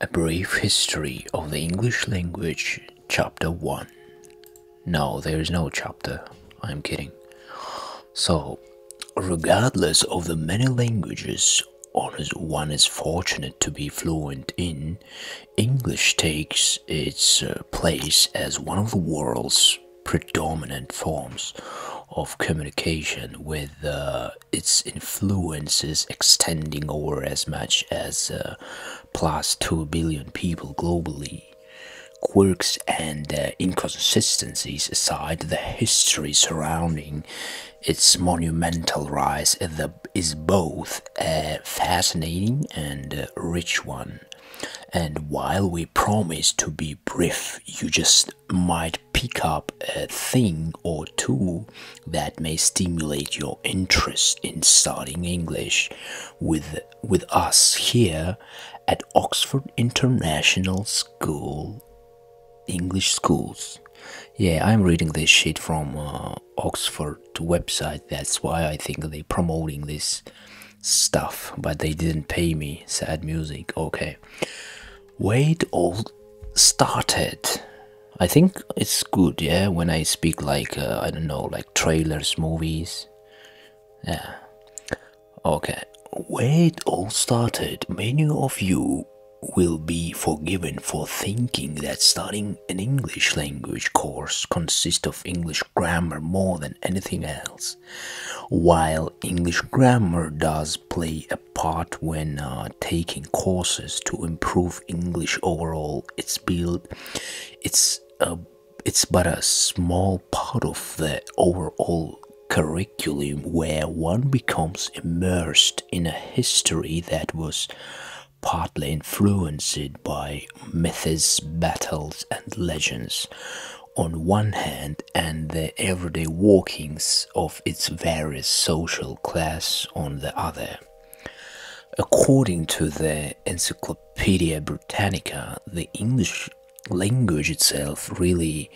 A Brief History of the English Language, Chapter 1. No, there is no chapter. I'm kidding. So, regardless of the many languages one is fortunate to be fluent in, English takes its place as one of the world's predominant forms of communication, with its influences extending over as much as plus 2 billion people globally. Quirks and inconsistencies aside, the history surrounding its monumental rise is both a fascinating and rich one. And while we promise to be brief, you just might pick up a thing or two that may stimulate your interest in studying English with us here at Oxford International School. English schools. Yeah, I'm reading this shit from Oxford website. That's why I think they're promoting this stuff, but they didn't pay me. Sad music. Okay. Where it all started. I think it's good, yeah, when I speak like, I don't know, like trailers, movies. Yeah. Okay. Where it all started, many of you will be forgiven for thinking that studying an English language course consists of English grammar more than anything else. While English grammar does play a part when taking courses to improve English overall, it's but a small part of the overall curriculum, where one becomes immersed in a history that was partly influenced by myths, battles, and legends on one hand, and the everyday workings of its various social class on the other. According to the Encyclopedia Britannica, the English language itself really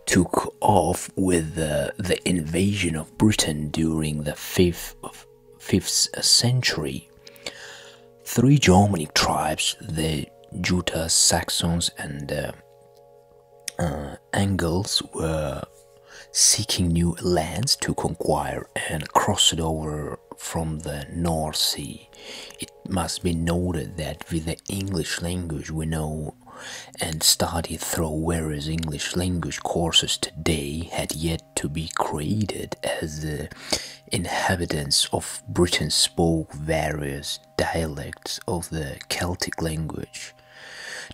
took off with the invasion of Britain during the 5th century. Three Germanic tribes, the Jutes, Saxons, and Angles, were seeking new lands to conquer and crossed over from the North Sea. It must be noted that with the English language we know and study through various English language courses today had yet to be created, as the inhabitants of Britain spoke various dialects of the Celtic language.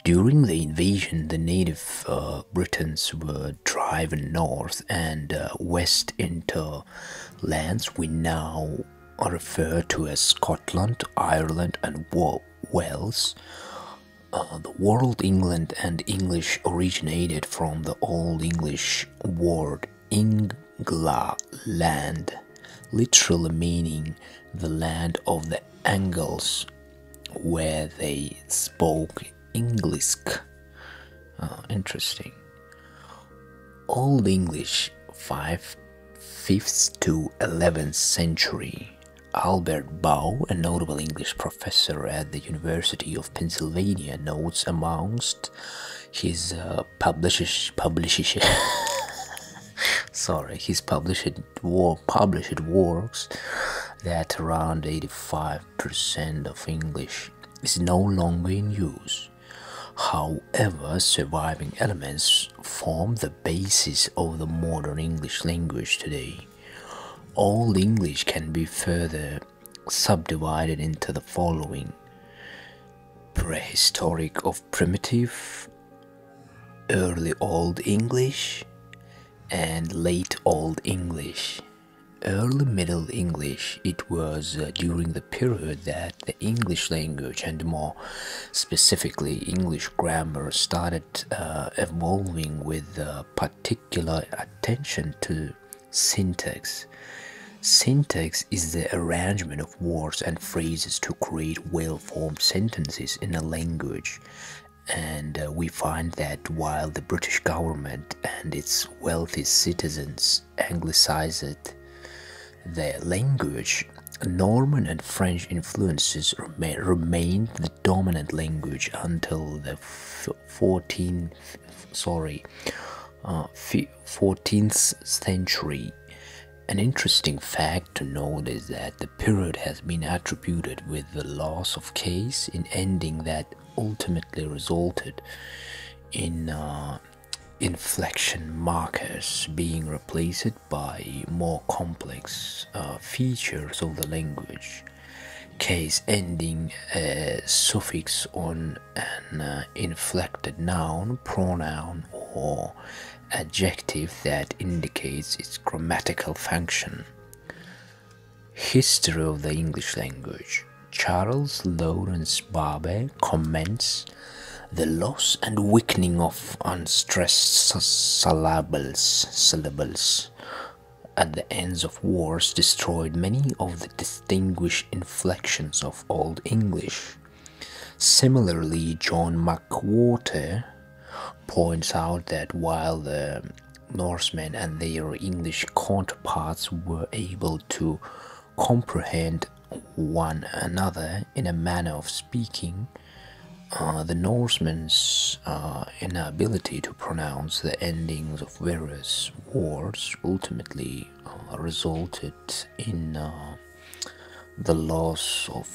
During the invasion, the native Britons were driven north and west into lands we now refer to as Scotland, Ireland, and Wales. The word England and English originated from the Old English word Ingla, land, literally meaning the land of the Angles, where they spoke English. Interesting. Old English, 5th to 11th century. Albert Bow, a notable English professor at the University of Pennsylvania, notes amongst his published works that around 85% of English is no longer in use. However, surviving elements form the basis of the modern English language today. Old English can be further subdivided into the following: prehistoric of primitive, early Old English, and late Old English. Early Middle English, it was during the period that the English language, and more specifically English grammar, started evolving with particular attention to syntax. Syntax is the arrangement of words and phrases to create well-formed sentences in a language, and we find that while the British government and its wealthy citizens anglicized their language, Norman and French influences remained the dominant language until the 14th century. An interesting fact to note is that the period has been attributed with the loss of caste in ending that ultimately resulted in inflection markers being replaced by more complex features of the language. Case ending a suffix on an inflected noun, pronoun, or adjective that indicates its grammatical function. History of the English language. Charles Lawrence Barber comments, the loss and weakening of unstressed syllables at the ends of words destroyed many of the distinguished inflections of Old English. Similarly, John McWhorter points out that while the Norsemen and their English counterparts were able to comprehend one another in a manner of speaking, the Norsemen's inability to pronounce the endings of various words ultimately resulted in the loss of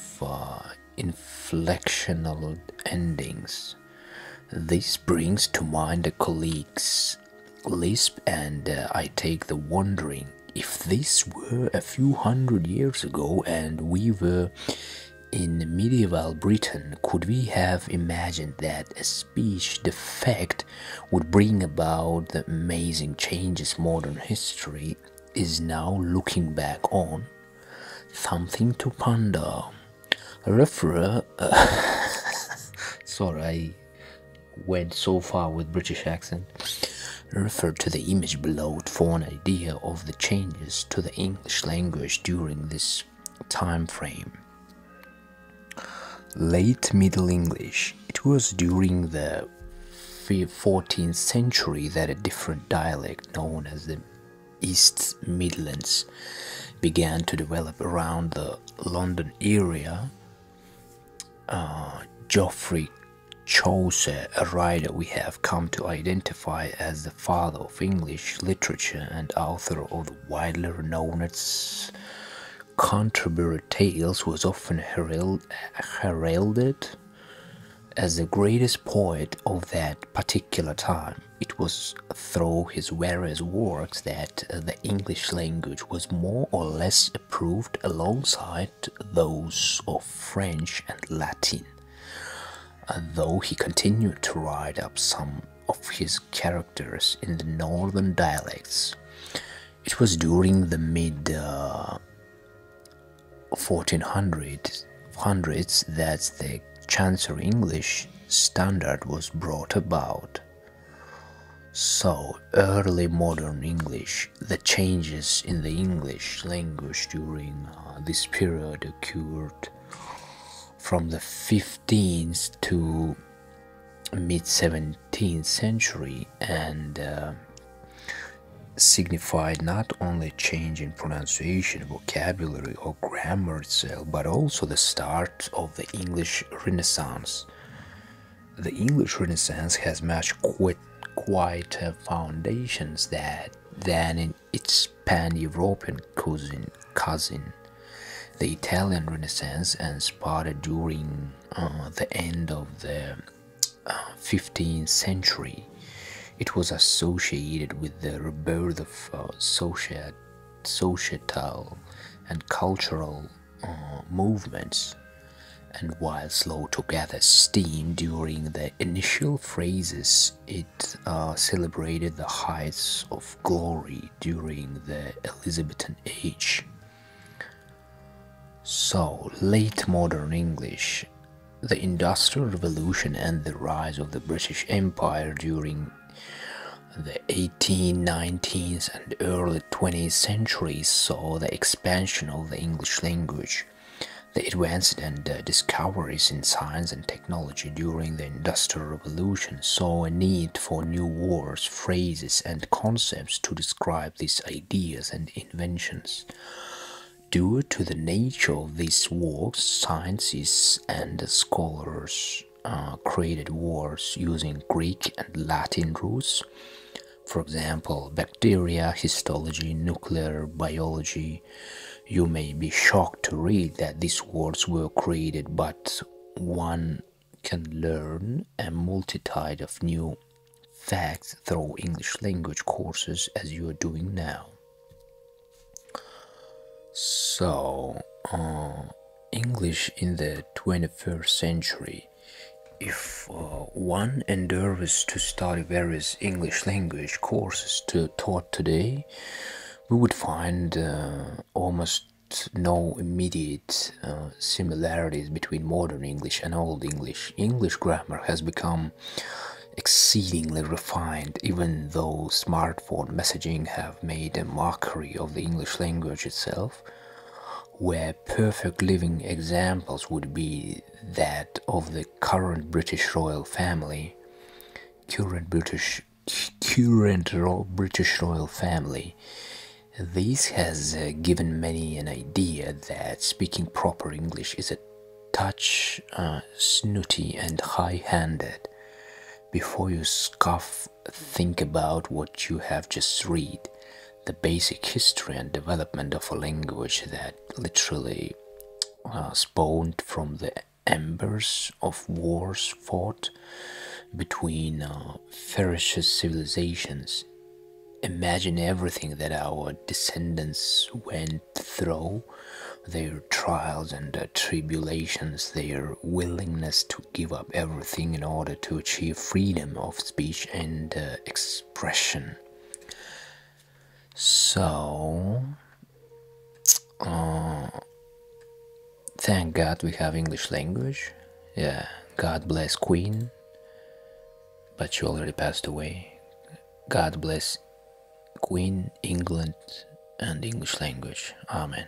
inflectional endings. This brings to mind the colleagues lisp, and I take the wondering if this were a few hundred years ago and we were in medieval Britain, could we have imagined that a speech defect would bring about the amazing changes modern history is now looking back on? Something to ponder. Refer. Sorry, I went so far with British accent. Refer to the image below for an idea of the changes to the English language during this time frame. Late Middle English. It was during the 14th century that a different dialect known as the East Midlands began to develop around the London area. Geoffrey Chaucer, a writer we have come to identify as the father of English literature and author of the widely renowned Canterbury Tales, was often heralded as the greatest poet of that particular time. It was through his various works that the English language was more or less approved alongside those of French and Latin, though he continued to write up some of his characters in the northern dialects. It was during the mid 1400s that the Chancery English standard was brought about. So, early modern English, the changes in the English language during this period occurred from the 15th to mid-17th century and signified not only change in pronunciation, vocabulary, or grammar itself, but also the start of the English Renaissance. The English Renaissance has much quieter foundations than in its pan-European cousin, the Italian Renaissance, and started during the end of the 15th century. It was associated with the rebirth of societal and cultural movements, and while slow to gather steam during the initial phases, it celebrated the heights of glory during the Elizabethan age. So, late modern English, the Industrial Revolution and the rise of the British Empire during the 18th, 19th, and early 20th centuries saw the expansion of the English language. The advances and discoveries in science and technology during the Industrial Revolution saw a need for new words, phrases, and concepts to describe these ideas and inventions. Due to the nature of these works, scientists and scholars created words using Greek and Latin roots. For example, bacteria, histology, nuclear biology. You may be shocked to read that these words were created, but one can learn a multitude of new facts through English language courses as you are doing now. So, English in the 21st century. If one endeavors to study various English language courses taught today, we would find almost no immediate similarities between modern English and Old English. English grammar has become exceedingly refined, even though smartphone messaging have made a mockery of the English language itself, where perfect living examples would be that of the current British royal family. Current British royal family. This has given many an idea that speaking proper English is a touch snooty and high-handed. Before you scoff, think about what you have just read. The basic history and development of a language that literally spawned from the embers of wars fought between ferocious civilizations. Imagine everything that our descendants went through, their trials and tribulations, their willingness to give up everything in order to achieve freedom of speech and expression. So, thank God we have English language. Yeah, God bless Queen, but she already passed away. God bless Queen, England, and English language. Amen.